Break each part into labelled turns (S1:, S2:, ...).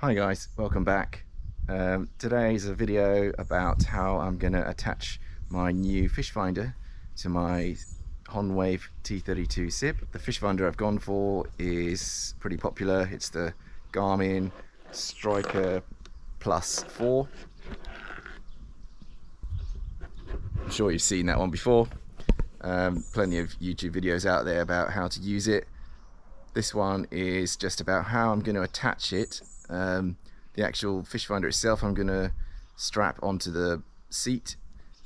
S1: Hi guys, welcome back. Today's a video about how I'm going to attach my new fish finder to my Honwave t32 SIB. The fish finder I've gone for is pretty popular. It's the Garmin Striker Plus 4. I'm sure you've seen that one before. Plenty of YouTube videos out there about how to use it. This one is just about how I'm going to attach it. The actual fish finder itself I'm going to strap onto the seat,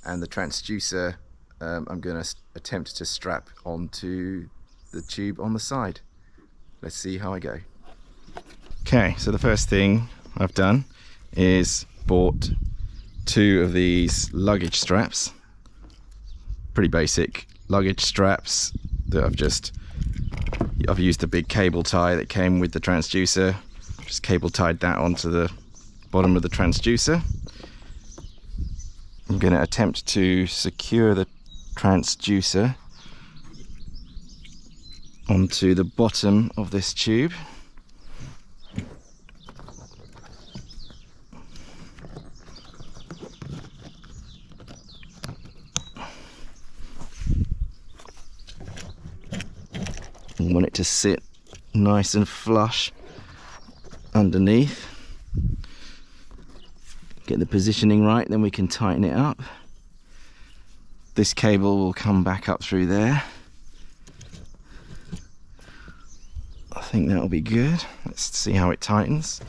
S1: and the transducer I'm going to attempt to strap onto the tube on the side. Let's see how I go. Okay, so the first thing I've done is bought two of these luggage straps. Pretty basic luggage straps that I've used the big cable tie that came with the transducer. Just cable tied that onto the bottom of the transducer. I'm going to attempt to secure the transducer onto the bottom of this tube. I want it to sit nice and flush underneath. Get the positioning right, then we can tighten it up. This cable will come back up through there. I think that'll be good. Let's see how it tightens.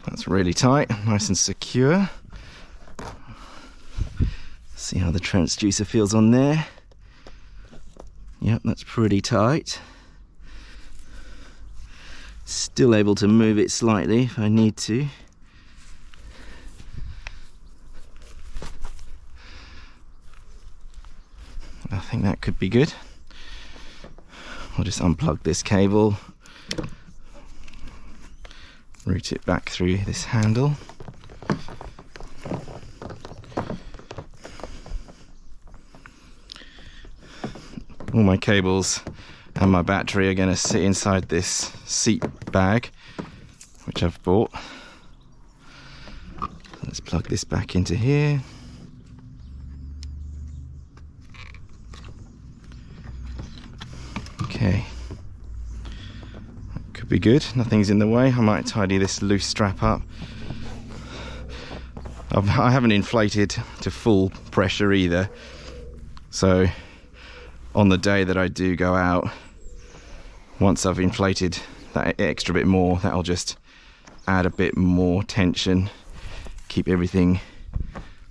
S1: That's really tight, nice and secure. See how the transducer feels on there. Yep, that's pretty tight. Still able to move it slightly if I need to. I think that could be good. I'll just unplug this cable, route it back through this handle. All my cables and my battery are going to sit inside this seat bag which I've bought. Let's plug this back into here. Okay, could be good, nothing's in the way. I might tidy this loose strap up. I haven't inflated to full pressure either, so on the day that I do go out, once I've inflated that extra bit more, that'll just add a bit more tension, keep everything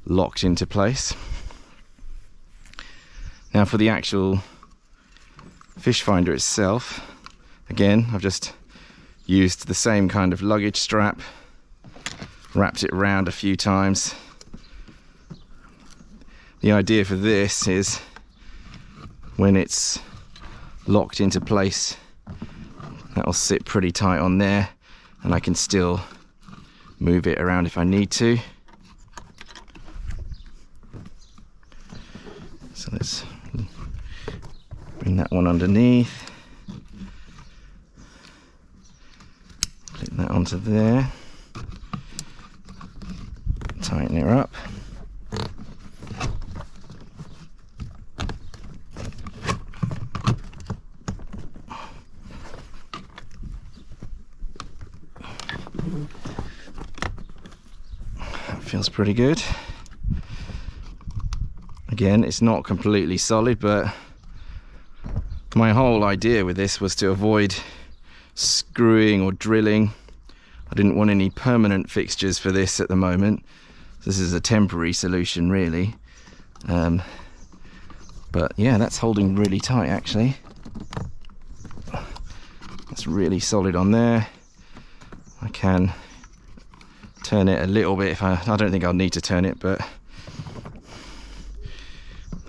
S1: locked into place. Now for the actual fish finder itself, again I've just used the same kind of luggage strap, wrapped it around a few times. The idea for this is when it's locked into place, that'll sit pretty tight on there, and I can still move it around if I need to. So let's bring that one underneath, clip that onto there, tighten it up. That feels pretty good. Again, it's not completely solid, but my whole idea with this was to avoid screwing or drilling. I didn't want any permanent fixtures for this at the moment. This is a temporary solution really. But yeah, that's holding really tight actually. That's really solid on there. I can turn it a little bit if I don't think I'll need to turn it, but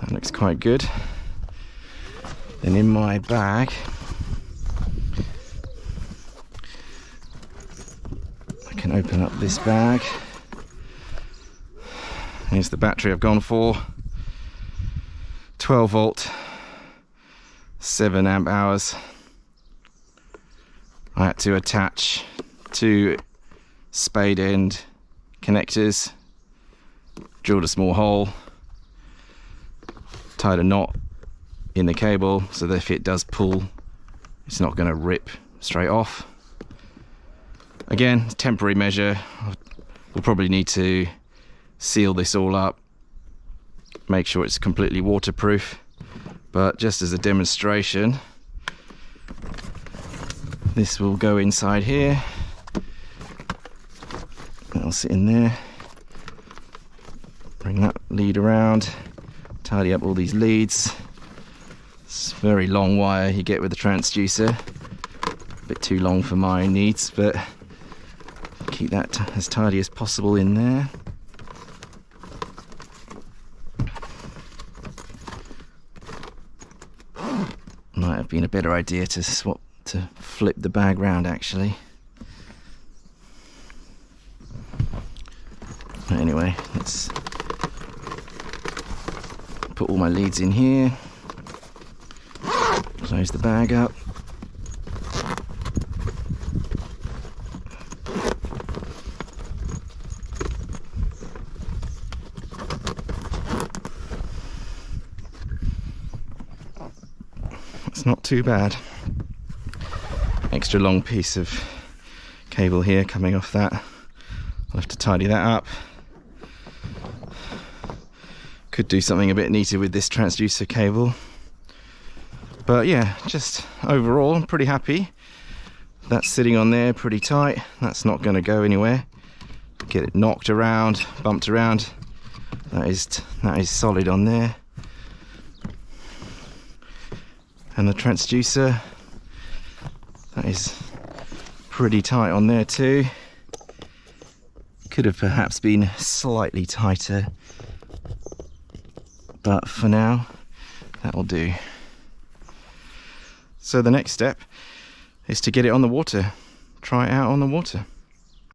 S1: that looks quite good. Then in my bag, I can open up this bag. Here's the battery I've gone for. 12 volt, 7 amp hours. I had to attach 2 spade end connectors, drilled a small hole, tied a knot in the cable so that if it does pull, it's not going to rip straight off. Again, temporary measure. We'll probably need to seal this all up, make sure it's completely waterproof, but just as a demonstration, this will go inside here. That'll sit in there. Bring that lead around, tidy up all these leads. It's a very long wire you get with the transducer, a bit too long for my needs, but keep that as tidy as possible in there. Might have been a better idea to flip the bag round actually. But anyway, let's put all my leads in here. Close the bag up. It's not too bad. Extra long piece of cable here coming off that. I'll have to tidy that up. Could do something a bit neater with this transducer cable. But yeah, just overall I'm pretty happy. That's sitting on there pretty tight. That's not going to go anywhere. Get it knocked around, bumped around. That is solid on there. And the transducer, that is pretty tight on there too. Could have perhaps been slightly tighter, but for now that'll do. So the next step is to get it on the water, try it out on the water.